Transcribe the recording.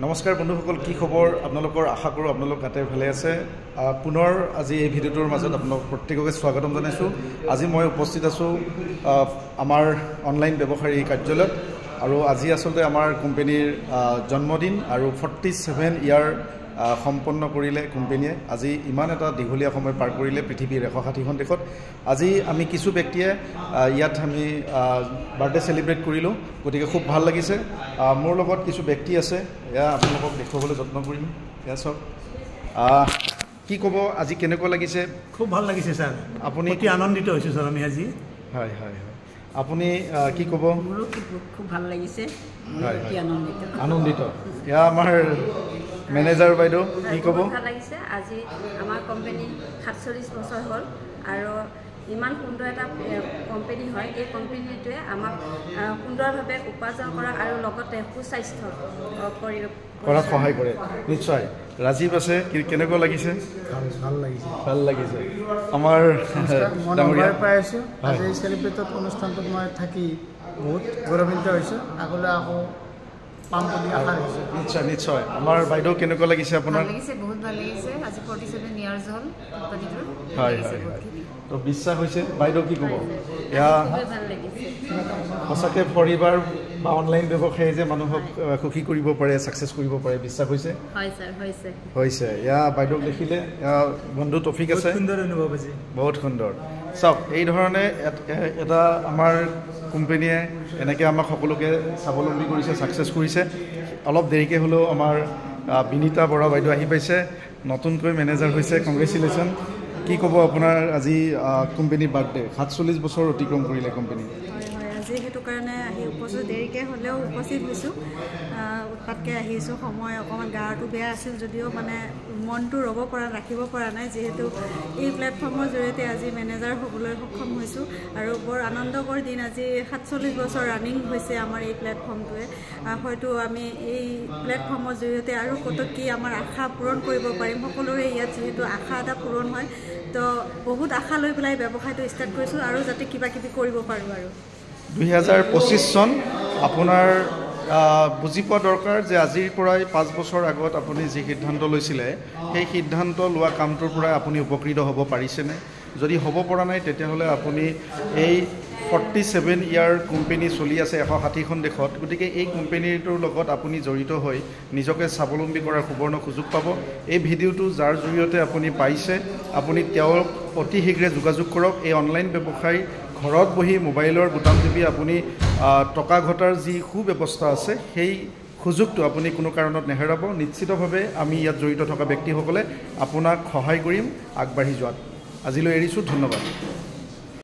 নমস্কাৰ বন্ধুসকল, কি খবৰ আপোনালোকৰ? আশা কৰোঁ আপোনালোক গাতে ভালে আছে। পুনৰ আজি এই ভিডিঅ'টোৰ মাজত আপোনালোক প্ৰত্যেককে স্বাগতম জনাইছোঁ। আজি মই উপস্থিত আছোঁ আমাৰ অনলাইন ব্যৱসায়ী কাৰ্যালয়ত, আৰু আজি আচলতে আমাৰ কোম্পানীৰ জন্মদিন আৰু 47 ইয়াৰ সম্পন্ন কৰিলে কোম্পানীয়ে। আজি ইমান এটা দীঘলীয়া সময় পাৰ কৰিলে পৃথিৱীৰ 160খন দেশত। আজি আমি কিছু ব্যক্তিয়ে ইয়াত আমি বাৰ্থডে চেলিব্ৰেট কৰিলোঁ, গতিকে খুব ভাল লাগিছে। মোৰ লগত কিছু ব্যক্তি আছে, এয়া আপোনালোকক দেখুৱাবলৈ যত্ন কৰিম। এয়া চাওক, কি ক'ব আজি কেনেকুৱা লাগিছে? খুব ভাল লাগিছে ছাৰ, আপুনি অতি আনন্দিত হৈছোঁ ছাৰ আমি আজি। হয় হয় হয়, আপুনি কি ক'ব? মোৰো খুব ভাল লাগিছে, আনন্দিত। এয়া আমাৰ মেনেজাৰ বাইদেউ, কি ক'ব? ভাল লাগিছে। আজি আমাৰ কোম্পানী 47 বছৰ হ'ল, আৰু ইমান সুন্দৰ এটা কোম্পানী হয়। এই কোম্পানীটোৱে আমাক সুন্দৰভাৱে উপাৰ্জন কৰা আৰু লগতে সুস্বাস্থ্য কৰাত সহায় কৰে। নিশ্চয়। ৰাজীৱ আছে, কেনেকুৱা লাগিছে? ভাল লাগিছে, ভাল লাগিছে। আমাৰ ডাঙৰীয়া পাই আছোঁ। আজি এই চেলিব্ৰেটত অনুষ্ঠানটোত মই থাকি বহুত গৌৰৱান্বিত হৈছোঁ। আগলৈ আকৌ পাম বুলি আশা ৰাখিছোঁ। নিশ্চয় নিশ্চয়। আমাৰ বাইদেউ কেনেকুৱা লাগিছে আপোনাৰ? বহুত ভাল লাগিছে। আজি 47 ইয়াৰ্ছ হ'ল কোম্পানীটোৰ। হয় হয় হয়, তো বিশ্বাস হৈছে। বাইদেউ কি ক'ব? এয়া ভাল লাগিছে সঁচাকৈ পৰিবাৰ বা অনলাইন ব্যৱসায়ে যে মানুহক সুখী কৰিব পাৰে, ছাকচেছ কৰিব পাৰে, বিশ্বাস হৈছে? হয় ছাৰ, হৈছে। এয়া বাইদেউক দেখিলে, এয়া বন্ধু টপিক আছে, সুন্দৰ অনুভৱ হৈছে, বহুত সুন্দৰ। চাওক, এই ধৰণে এটা আমাৰ কোম্পানীয়ে এনেকৈ আমাক সকলোকে স্বাৱলম্বী কৰিছে, ছাকচেছ কৰিছে। অলপ দেৰিকৈ হ'লেও আমাৰ বিনীতা বৰা বাইদেউ আহি পাইছে, নতুনকৈ মেনেজাৰ হৈছে। কংগ্ৰেচুলেশ্যন। কি ক'ব আপোনাৰ আজি কোম্পানীৰ বাৰ্থডে? 47 বছৰ অতিক্ৰম কৰিলে কোম্পানী। আজি সেইটো কাৰণে আহি উপস্থিত, দেৰিকৈ হ'লেও উপস্থিত হৈছোঁ। উৎপাতকৈ আহিছোঁ। সময় অকণমান গাটো বেয়া আছিল যদিও মানে মনটো ৰাখিব পৰা নাই, যিহেতু এই প্লেটফৰ্মৰ জৰিয়তে আজি মেনেজাৰ হ'বলৈ সক্ষম হৈছোঁ। আৰু বৰ আনন্দকৰ দিন। আজি 47 বছৰ ৰানিং হৈছে আমাৰ এই প্লেটফৰ্মটোৱে। হয়তো আমি এই প্লেটফৰ্মৰ জৰিয়তে আৰু কত কি আমাৰ আশা পূৰণ কৰিব পাৰিম। সকলোৰে ইয়াত যিহেতু আশা এটা পূৰণ হয়, তো বহুত আশা লৈ পেলাই ব্যৱসায়টো ষ্টাৰ্ট কৰিছোঁ, আৰু যাতে কিবা কিবি কৰিব পাৰোঁ। আৰু 2025 চন আপোনাৰ বুজি পোৱা দৰকাৰ যে আজিৰ পৰাই 5 বছৰ আগত আপুনি যি সিদ্ধান্ত লৈছিলে, সেই সিদ্ধান্ত লোৱা কামটোৰ পৰাই আপুনি উপকৃত হ'ব পাৰিছেনে? যদি হ'ব পৰা নাই, তেতিয়াহ'লে আপুনি এই 47 ইয়াৰ কোম্পানী চলি আছে 160খন দেশত। গতিকে এই কোম্পানীটোৰ লগত আপুনি জড়িত হৈ নিজকে স্বাৱলম্বী কৰাৰ সুবৰ্ণ সুযোগ পাব। এই ভিডিঅ'টো যাৰ জৰিয়তে আপুনি পাইছে, আপুনি তেওঁক অতি শীঘ্ৰে যোগাযোগ কৰক। এই অনলাইন ব্যৱসায় ঘৰত বহি মোবাইলৰ বুটাম টিপি আপুনি টকা ঘটাৰ যি সুব্যৱস্থা আছে, সেই সুযোগটো আপুনি কোনো কাৰণত নেহেৰাব। নিশ্চিতভাৱে আমি ইয়াত জড়িত থকা ব্যক্তিসকলে আপোনাক সহায় কৰিম আগবাঢ়ি যোৱাত। আজিলৈ এৰিছোঁ, ধন্যবাদ।